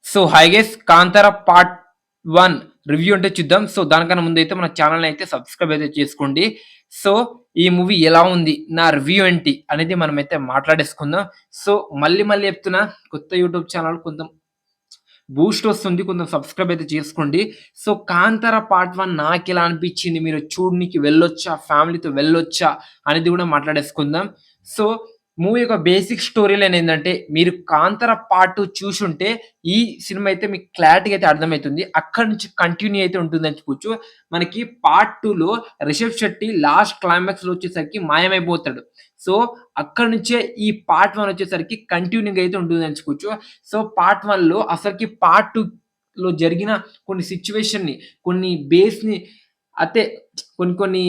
So, hi guys 'Kantara part 1' review అంటే చూద్దాం. So, దానికన్నా ముందైతే మన ఛానెల్‌ని అయితే సబ్స్క్రైబ్ అయితే చేసుకోండి. సో, ఈ మూవీ ఎలా ఉంది? నా రివ్యూ ఏంటి? అనేది మనమైతే మాట్లాడేసుకుందాం. సో, మళ్ళీ చెప్తున్నా కొత్త యూట్యూబ్ ఛానల్ కొంచెం బూస్ట్ వస్తుంది. కొంచెం సబ్స్క్రైబ్ అయితే చేసుకోండి. సో, 'కాంతార పార్ట్ 1' నాకెలా అనిపించింది? మీరు చూడనీకి వెళ్ళొచ్చా? ఫ్యామిలీతో వెళ్ళొచ్చా? అనేది కూడా మాట్లాడేసుకుందాం. సో, మూవీ యొక్క బేసిక్ స్టోరీ లైన్ ఏందంటే, మీరు 'కాంతార పార్ట్ 2' చూసుంటే, ఈ సినిమా అయితే మీకు క్లారిటీగా అయితే అర్థమైతుంది. అక్కడి నుంచి కంటిన్యూ అయితే ఉంటుందని చెప్పుకోవచ్చు. మనకి పార్ట్ 2లో రిషబ్ శెట్టి లాస్ట్ క్లైమాక్స్‌లో వచ్చేసరికి మాయమైపోతాడు. సో, అక్కడి నుంచే ఈ పార్ట్ 1 వచ్చేసరికి కంటిన్యూయింగ్ అయితే ఉంటుందని చెప్పుకోవచ్చు. సో, పార్ట్ 1లో అసలకి పార్ట్ 2లో జరిగిన కొన్ని సిట్యుయేషన్‌ని, కొన్ని బేస్‌ని అయితే కొన్ని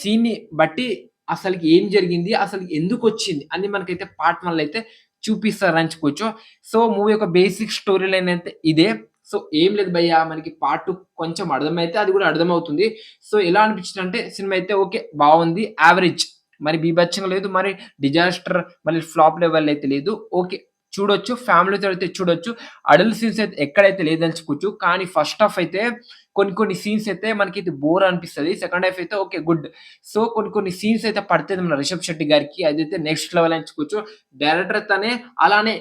సీన్‌ని బట్టి అసలకి ఏం జరిగింది? అసలు ఎందుకొచ్చింది? అని మనకైతే పార్ట్ 1లో అయితే చూపిస్తారని చెప్పుకోవచ్చు. సో, మూవీ యొక్క బేసిక్ స్టోరీ లైన్ అయితే ఇదే. సో, ఏం లేదు భయ్యా మనకి పార్ట్ 2 కొంచెం అర్థమైతే అది కూడా అర్థమవుతుంది. సో, ఎలా అనిపించిందంటే సినిమా అయితే ఓకే. బావుంది. యావరేజ్. మరి బీభత్సంగా లేదు. మరి డిజాస్టర్ మళ్ళీ ఫ్లాప్ లెవెల్ అయితే లేదు. ఓకే. చూడొచ్చు. ఫ్యామిలీతో అయితే చూడొచ్చు. అడల్ట్ సీన్స్ అయితే ఎక్కడైతే లేదని చెప్పుకోవచ్చు. కానీ ఫస్ట్ హాఫ్ అయితే కొన్ని సీన్స్ అయితే మనకైతే బోర్ అనిపిస్తది. సెకండ్ హాఫ్ అయితే ఓకే. గుడ్. సో, కొన్ని సీన్స్ అయితే పడతది మన రిషబ్ శెట్టి గారికి. అదైతే నెక్స్ట్ లెవెల్ అని చెప్పుకోవచ్చు. డైరెక్టర్ తనే, అలానే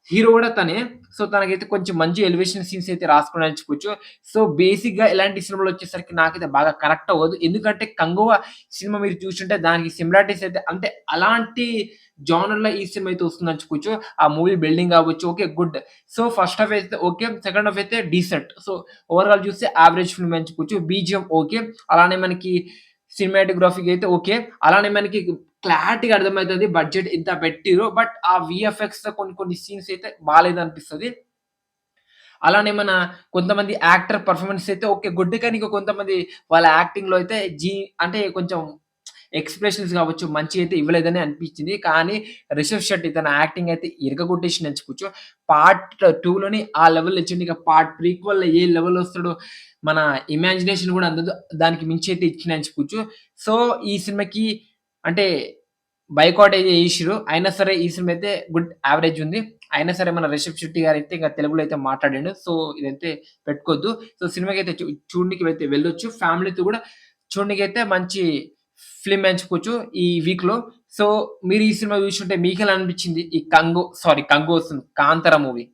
హీరో గూడా తనే. సో, తనకైతే కొంచెం మంచి ఎలివేషన్ సీన్స్ అయితే రాసుకున్నాడని చెప్పుకోవచ్చు. సో, బేసిక్‌గా ఇలాంటి సినిమాలొచ్చేసరికి నాకైతే బాగా కనెక్ట్ అవ్వదు. ఎందుకంటే 'కంగువ' సినిమా మీరు చూసుంటే దానికి సిమిలారిటీస్ అయితే అంటే అలాంటి జోనర్‌లో ఈ సినిమా అయితే వస్తుందని చెప్పుకోవచ్చు. ఆ మూవీ బిల్డింగ్ అవ్వచ్చు. Okay. Good. So, first half అయితే ఓకే. సెకండ్ హాఫ్ అయితే డీసెంట్. సో, ఓవరాల్ చూస్తే యావరేజ్ ఫిల్మ్ అని చెప్పుకోవచ్చు. BGM okay. అలానే మనకి సినిమాటోగ్రఫీకి అయితే ఓకే. అలానే మనకి క్లారిటీగా అర్థమైతది బడ్జెట్ ఇంత పెట్టిర్రు. బట్ ఆ వీఎఫ్ఎక్స్‌లో కొన్ని సీన్స్ అయితే బాలేదనిపిస్తది. అలానే మన కొంతమంది యాక్టర్ పెర్ఫార్మన్స్ అయితే ఓకే. గుడ్. కానీ ఇంక కొంతమంది వాళ్ళ యాక్టింగ్‌లో అయితే అంటే కొంచెం ఎక్స్‌ప్రెషన్స్ గావచ్చు మంచిగా అయితే ఇవ్వలేదని అనిపించింది. కానీ రిషబ్ శెట్టి తన యాక్టింగ్ అయితే ఇరగగొట్టేసిండని చెప్పుకోవచ్చు. పార్ట్ 2లోని ఆ లెవెల్‌లో ఇచ్చిండు. ఇక పార్ట్ ప్రీక్వెల్‌లో ఏ లెవెల్‌లో వస్తాడో మన ఇమాజినేషన్ గూడా అందదు. దానికి మించి అయితే ఇచ్చిండని చెప్పుకోవచ్చు. సో, ఈ సినిమాకి అంటే బైకాట్ అయితే చేసిర్రు. అయినా సరే ఈ సినిమా అయితే గుడ్ యావరేజ్ ఉంది. అయినా సరే మన రిషబ్ శెట్టి గారైతే ఇంక తెలుగులో అయితే మాట్లాడిండు. సో, ఇదైతే పెట్టుకోవద్దు. సో, సినిమాకైతే చూడనీకి అయితే వెళ్ళొచ్చు. ఫ్యామిలీతో గూడా చూడనీకైతే మంచి ఫిల్మ్ అని చెప్పుకోవచ్చు ఈ వీక్‌లో. సో, మీరు ఈ సినిమా చూసుంటే మీకెలా అనిపించింది? ఈ 'కంగు' వస్తుంది 'కాంతార' మూవీ.